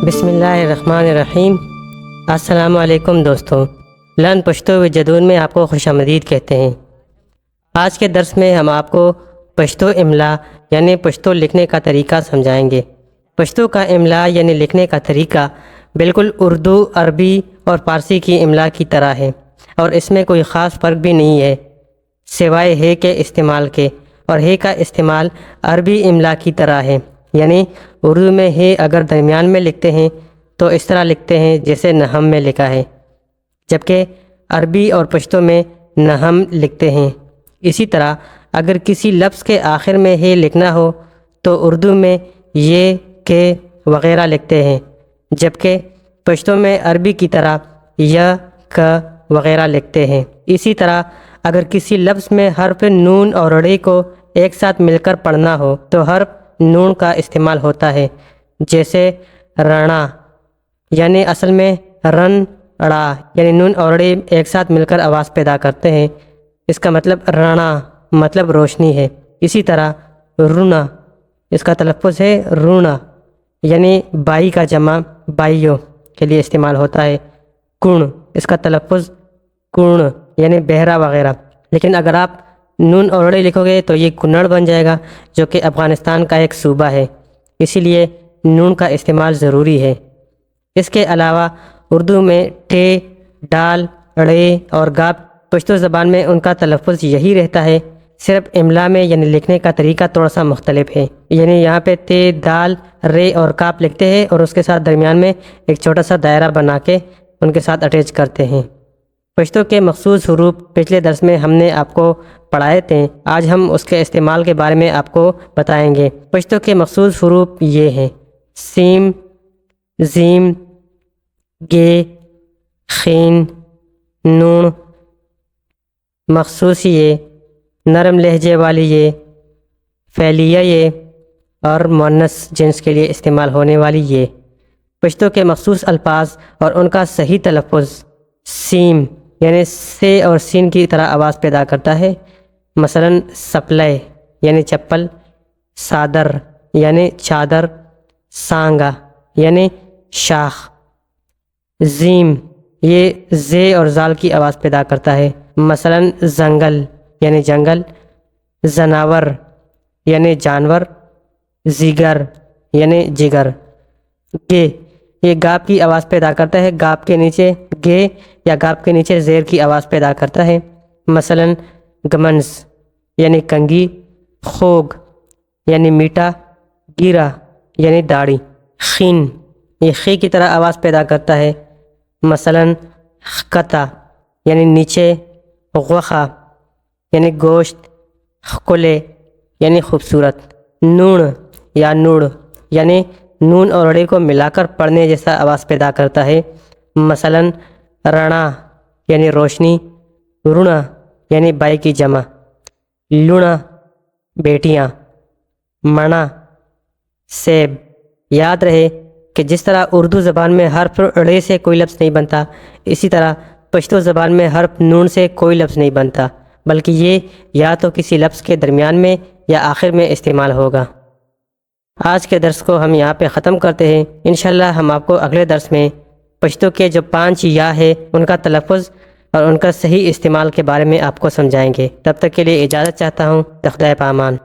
بسم اللہ الرحمن الرحیم۔ السلام علیکم دوستوں، لرن پشتو ود جدون میں آپ کو خوش آمدید کہتے ہیں۔ آج کے درس میں ہم آپ کو پشتو املا یعنی پشتو لکھنے کا طریقہ سمجھائیں گے۔ پشتو کا املا یعنی لکھنے کا طریقہ بالکل اردو، عربی اور فارسی کی املا کی طرح ہے، اور اس میں کوئی خاص فرق بھی نہیں ہے سوائے ہے کے استعمال کے، اور ہے کا استعمال عربی املا کی طرح ہے، یعنی اردو میں ہے اگر درمیان میں لکھتے ہیں تو اس طرح لکھتے ہیں جیسے نحم میں لکھا ہے، جبکہ عربی اور پشتو میں نحم لکھتے ہیں۔ اسی طرح اگر کسی لفظ کے آخر میں ہے لکھنا ہو تو اردو میں یہ، کے وغیرہ لکھتے ہیں، جبکہ پشتو میں عربی کی طرح یا، کا وغیرہ لکھتے ہیں۔ اسی طرح اگر کسی لفظ میں حرف نون اور ڑ کو ایک ساتھ مل کر پڑھنا ہو تو حرف نون کا استعمال ہوتا ہے، جیسے رنا، یعنی اصل میں رن ڑا، یعنی نون اور ڑ ایک ساتھ مل کر آواز پیدا کرتے ہیں، اس کا مطلب رنا مطلب روشنی ہے۔ اسی طرح رونا، اس کا تلفظ ہے رونا، یعنی بائی کا جمع بائیوں کے لیے استعمال ہوتا ہے۔ کن، اس کا تلفظ کن، یعنی بہرا وغیرہ، لیکن اگر آپ نون اور ڑ لکھو گے تو یہ کنڑ بن جائے گا، جو کہ افغانستان کا ایک صوبہ ہے، اسی لیے نون کا استعمال ضروری ہے۔ اس کے علاوہ اردو میں ٹے، ڈال، ڑ اور گا پشتو زبان میں ان کا تلفظ یہی رہتا ہے، صرف املا میں یعنی لکھنے کا طریقہ تھوڑا سا مختلف ہے، یعنی یہاں پہ تے، دال، رے اور کاپ لکھتے ہیں اور اس کے ساتھ درمیان میں ایک چھوٹا سا دائرہ بنا کے ان کے ساتھ اٹیچ کرتے ہیں۔ پشتو کے مخصوص حروف پچھلے درس میں ہم نے آپ کو پڑھائے تھے، آج ہم اس کے استعمال کے بارے میں آپ کو بتائیں گے۔ پشتو کے مخصوص حروف یہ ہیں: سین، زیم، گے، خین، نون، مخصوص یہ، نرم لہجے والی یہ، فعلیہ یہ، اور مؤنث جنس کے لیے استعمال ہونے والی یہ۔ پشتو کے مخصوص الفاظ اور ان کا صحیح تلفظ: سیم، یعنی سے اور سین کی طرح آواز پیدا کرتا ہے، مثلا سپلے یعنی چپل، صادر یعنی چادر، سانگا یعنی شاخ۔ زیم، یہ زے اور زال کی آواز پیدا کرتا ہے، مثلا زنگل یعنی جنگل، زناور یعنی جانور، زیگر یعنی جگر۔ گے، یہ گاپ کی آواز پیدا کرتا ہے، گاپ کے نیچے گے یا گاپ کے نیچے زیر کی آواز پیدا کرتا ہے، مثلا گمنز یعنی کنگھی، خوگ یعنی میٹھا، گیرا یعنی داڑھی۔ خین، یہ خی کی طرح آواز پیدا کرتا ہے، مثلا قطع یعنی نیچے، غوخا یعنی گوشت، خلے یعنی خوبصورت۔ نون یا نوڑ، یعنی نون اور ڑ کو ملا کر پڑھنے جیسا آواز پیدا کرتا ہے، مثلا رنا یعنی روشنی، رونا یعنی بائی کی جمع، لونا بیٹیاں، منا سیب۔ یاد رہے کہ جس طرح اردو زبان میں حرف ڑ سے کوئی لفظ نہیں بنتا، اسی طرح پشتو زبان میں حرف نون سے کوئی لفظ نہیں بنتا، بلکہ یہ یا تو کسی لفظ کے درمیان میں یا آخر میں استعمال ہوگا۔ آج کے درس کو ہم یہاں پہ ختم کرتے ہیں، انشاءاللہ ہم آپ کو اگلے درس میں پشتو کے جو 5 یا ہے ان کا تلفظ اور ان کا صحیح استعمال کے بارے میں آپ کو سمجھائیں گے۔ تب تک کے لیے اجازت چاہتا ہوں، خدا پامان۔